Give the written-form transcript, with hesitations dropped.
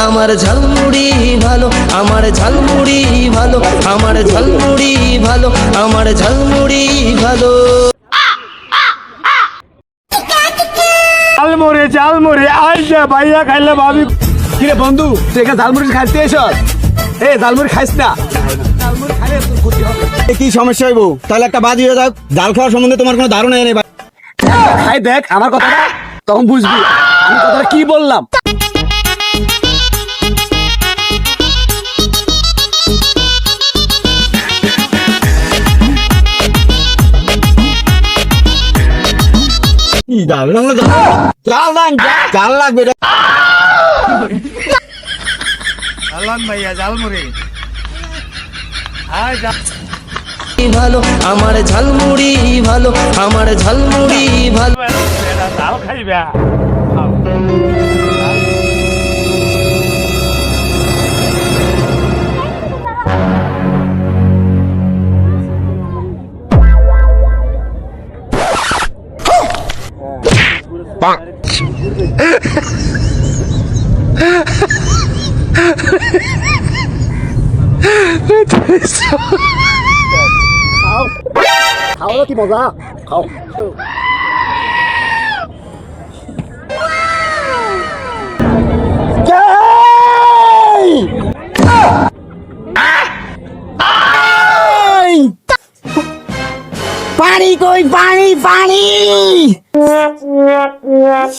আমার ঝালমুড়ি ভালো, আমার ঝালমুড়ি ভালো, আমার ঝালমুড়ি ভালো, আমার ঝালমুড়ি ভালো। ঝালমুড়ি ঝালমুড়ি আইসা ভাইয়া খাইলে ভাবি। কিরে বন্ধু তুই এখানে ঝালমুড়ি খাইতে এস? এ ঝালমুড়ি খাইস না, কি সমস্যা হইব? তাহলে একটা বাজি হয়ে যাক। জাল খাওয়ার সম্বন্ধে তোমার কোনো ধারণা নেই। খাই দেখ আমার কথাটা, তখন বুঝবি আমি কথাটা কি বললাম। জাল লাগবে ভাইয়া ঝালমুড়ি ভালো, আমার ঝালমুড়ি ভালো, আমার ঝালমুড়ি ভালো। ঝাল খাইবা খাও কি মজা, খাও। পানি কই, পানি পানি।